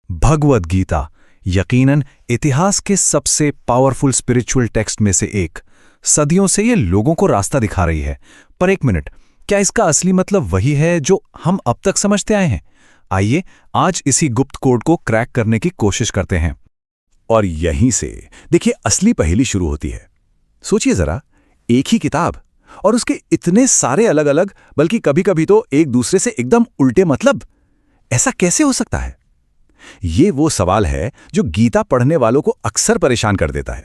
भगवद गीता यकीनन इतिहास के सबसे पावरफुल स्पिरिचुअल टेक्स्ट में से एक। सदियों से ये लोगों को रास्ता दिखा रही है। पर एक मिनट, क्या इसका असली मतलब वही है जो हम अब तक समझते आए हैं? आइए आज इसी गुप्त कोड को क्रैक करने की कोशिश करते हैं। और यहीं से देखिए असली पहेली शुरू होती है। सोचिए जरा, एक ही किताब और उसके इतने सारे अलग अलग, बल्कि कभी कभी तो एक दूसरे से एकदम उल्टे मतलब। ऐसा कैसे हो सकता है? ये वो सवाल है जो गीता पढ़ने वालों को अक्सर परेशान कर देता है।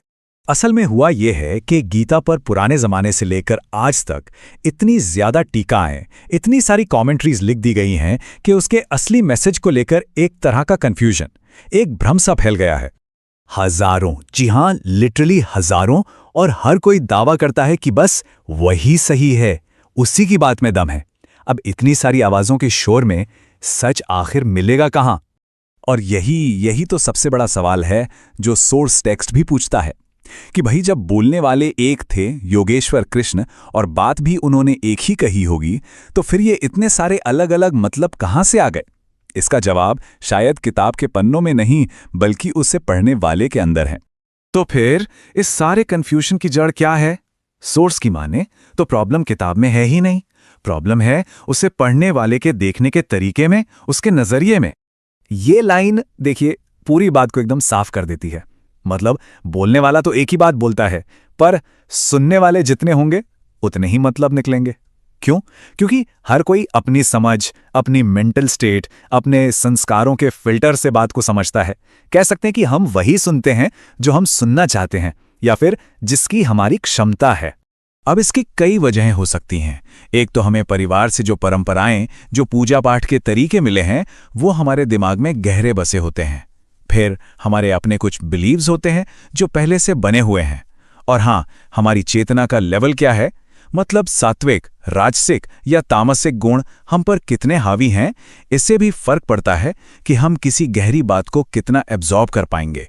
असल में हुआ यह है कि गीता पर पुराने जमाने से लेकर आज तक इतनी ज्यादा टीकाएं, इतनी सारी कमेंट्रीज लिख दी गई हैं कि उसके असली मैसेज को लेकर एक तरह का कंफ्यूजन, एक भ्रम सा फैल गया है। हजारों, जी हां, लिटरली हजारों, और हर कोई दावा करता है कि बस वही सही है, उसी की बात में दम है। अब इतनी सारी आवाजों के शोर में सच आखिर मिलेगा कहां? और यही तो सबसे बड़ा सवाल है जो सोर्स टेक्स्ट भी पूछता है कि भाई, जब बोलने वाले एक थे, योगेश्वर कृष्ण, और बात भी उन्होंने एक ही कही होगी, तो फिर ये इतने सारे अलग अलग मतलब कहां से आ गए? इसका जवाब शायद किताब के पन्नों में नहीं, बल्कि उसे पढ़ने वाले के अंदर है। तो फिर इस सारे कंफ्यूजन की जड़ क्या है? सोर्स की माने तो प्रॉब्लम किताब में है ही नहीं, प्रॉब्लम है उसे पढ़ने वाले के देखने के तरीके में, उसके नजरिए में। ये लाइन देखिए पूरी बात को एकदम साफ कर देती है। मतलब बोलने वाला तो एक ही बात बोलता है, पर सुनने वाले जितने होंगे उतने ही मतलब निकलेंगे। क्यों? क्योंकि हर कोई अपनी समझ, अपनी मेंटल स्टेट, अपने संस्कारों के फिल्टर से बात को समझता है। कह सकते हैं कि हम वही सुनते हैं जो हम सुनना चाहते हैं, या फिर जिसकी हमारी क्षमता है। अब इसकी कई वजहें हो सकती हैं। एक तो हमें परिवार से जो परंपराएं, जो पूजा पाठ के तरीके मिले हैं, वो हमारे दिमाग में गहरे बसे होते हैं। फिर हमारे अपने कुछ बिलीव्स होते हैं जो पहले से बने हुए हैं। और हाँ, हमारी चेतना का लेवल क्या है, मतलब सात्विक, राजसिक या तामसिक गुण हम पर कितने हावी हैं, इससे भी फर्क पड़ता है कि हम किसी गहरी बात को कितना एब्जॉर्ब कर पाएंगे।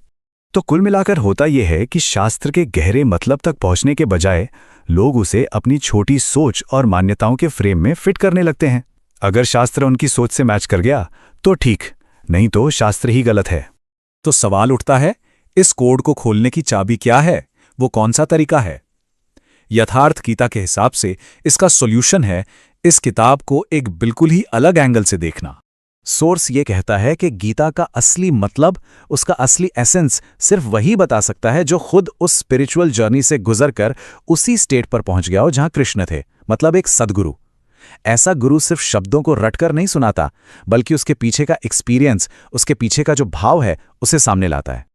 तो कुल मिलाकर होता यह है कि शास्त्र के गहरे मतलब तक पहुंचने के बजाय लोग उसे अपनी छोटी सोच और मान्यताओं के फ्रेम में फिट करने लगते हैं। अगर शास्त्र उनकी सोच से मैच कर गया तो ठीक, नहीं तो शास्त्र ही गलत है। तो सवाल उठता है, इस कोड को खोलने की चाबी क्या है? वो कौन सा तरीका है? यथार्थ गीता के हिसाब से इसका सॉल्यूशन है इस किताब को एक बिल्कुल ही अलग एंगल से देखना। सोर्स ये कहता है कि गीता का असली मतलब, उसका असली एसेंस सिर्फ वही बता सकता है जो खुद उस स्पिरिचुअल जर्नी से गुजरकर उसी स्टेट पर पहुंच गया हो जहां कृष्ण थे, मतलब एक सद्गुरु। ऐसा गुरु सिर्फ शब्दों को रटकर नहीं सुनाता, बल्कि उसके पीछे का एक्सपीरियंस, उसके पीछे का जो भाव है, उसे सामने लाता है।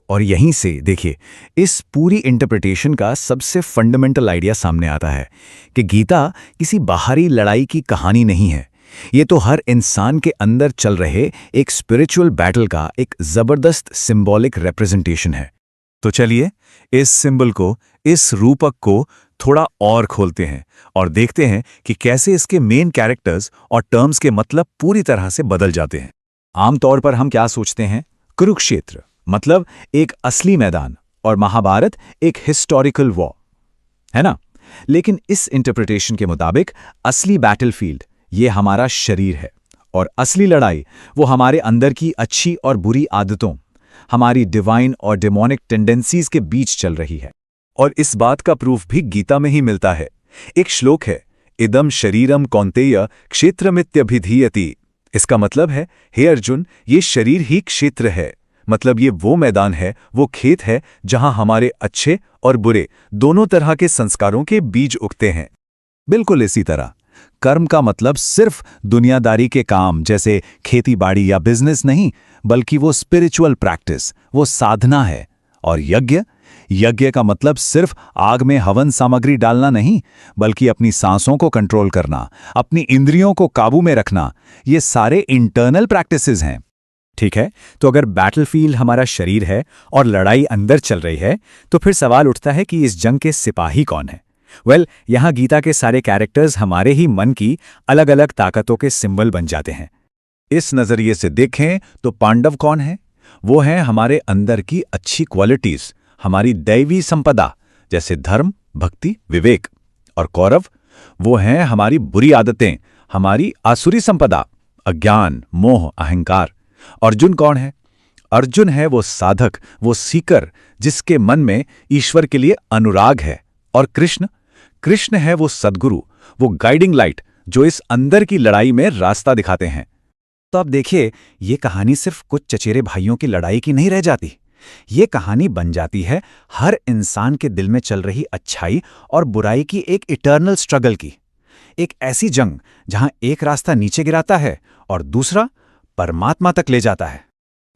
और यहीं से देखिए इस पूरी इंटरप्रिटेशन का सबसे फंडामेंटल आइडिया सामने आता है कि गीता किसी बाहरी लड़ाई की कहानी नहीं है। ये तो हर इंसान के अंदर चल रहे एक स्पिरिचुअल बैटल का एक जबरदस्त सिंबॉलिक रिप्रेजेंटेशन है। तो चलिए इस सिंबल को, इस रूपक को थोड़ा और खोलते हैं और देखते हैं कि कैसे इसके मेन कैरेक्टर्स और टर्म्स के मतलब पूरी तरह से बदल जाते हैं। आमतौर पर हम क्या सोचते हैं? कुरुक्षेत्र मतलब एक असली मैदान और महाभारत एक हिस्टोरिकल वॉर, है ना? लेकिन इस इंटरप्रिटेशन के मुताबिक असली बैटलफील्ड ये हमारा शरीर है, और असली लड़ाई वो हमारे अंदर की अच्छी और बुरी आदतों, हमारी डिवाइन और डेमोनिक टेंडेंसीज के बीच चल रही है। और इस बात का प्रूफ भी गीता में ही मिलता है। एक श्लोक है, इदम शरीरम कौन्तेय क्षेत्रमित्यभिधीयति। इसका मतलब है, हे अर्जुन, ये शरीर ही क्षेत्र है, मतलब ये वो मैदान है, वो खेत है जहां हमारे अच्छे और बुरे दोनों तरह के संस्कारों के बीज उगते हैं। बिल्कुल इसी तरह कर्म का मतलब सिर्फ दुनियादारी के काम जैसे खेती बाड़ी या बिजनेस नहीं, बल्कि वो स्पिरिचुअल प्रैक्टिस, वो साधना है। और यज्ञ का मतलब सिर्फ आग में हवन सामग्री डालना नहीं, बल्कि अपनी सांसों को कंट्रोल करना, अपनी इंद्रियों को काबू में रखना। ये सारे इंटरनल प्रैक्टिसेस हैं। ठीक है, तो अगर बैटलफील्ड हमारा शरीर है और लड़ाई अंदर चल रही है, तो फिर सवाल उठता है कि इस जंग के सिपाही कौन है? यहाँ गीता के सारे कैरेक्टर्स हमारे ही मन की अलग अलग ताकतों के सिंबल बन जाते हैं। इस नजरिए से देखें तो पांडव कौन है? वो हैं हमारे अंदर की अच्छी क्वालिटीज, हमारी दैवी संपदा जैसे धर्म, भक्ति, विवेक। और कौरव वो हैं हमारी बुरी आदतें, हमारी आसुरी संपदा, अज्ञान, मोह, अहंकार। अर्जुन कौन है? अर्जुन है वो साधक, वो सीकर, जिसके मन में ईश्वर के लिए अनुराग है। और कृष्ण है वो सद्गुरु, वो गाइडिंग लाइट, जो इस अंदर की लड़ाई में रास्ता दिखाते हैं। तो अब देखिए, ये कहानी सिर्फ कुछ चचेरे भाइयों की लड़ाई की नहीं रह जाती। ये कहानी बन जाती है हर इंसान के दिल में चल रही अच्छाई और बुराई की एक इटर्नल स्ट्रगल की। एक ऐसी जंग जहां एक रास्ता नीचे गिराता है और दूसरा परमात्मा तक ले जाता है।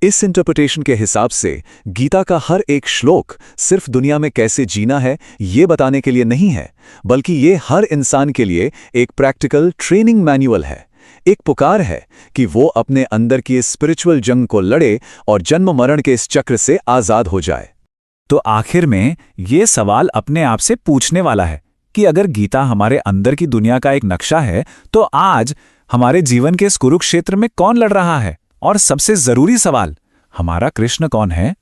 इस इंटरप्रिटेशन के हिसाब से गीता का हर एक श्लोक सिर्फ दुनिया में कैसे जीना है ये बताने के लिए नहीं है, बल्कि ये हर इंसान के लिए एक प्रैक्टिकल ट्रेनिंग मैनुअल है। एक पुकार है कि वो अपने अंदर की इस स्पिरिचुअल जंग को लड़े और जन्म मरण के इस चक्र से आजाद हो जाए। तो आखिर में ये सवाल अपने आप से पूछने वाला है कि अगर गीता हमारे अंदर की दुनिया का एक नक्शा है, तो आज हमारे जीवन के इस कुरुक्षेत्र में कौन लड़ रहा है? और सबसे जरूरी सवाल, हमारा कृष्ण कौन है?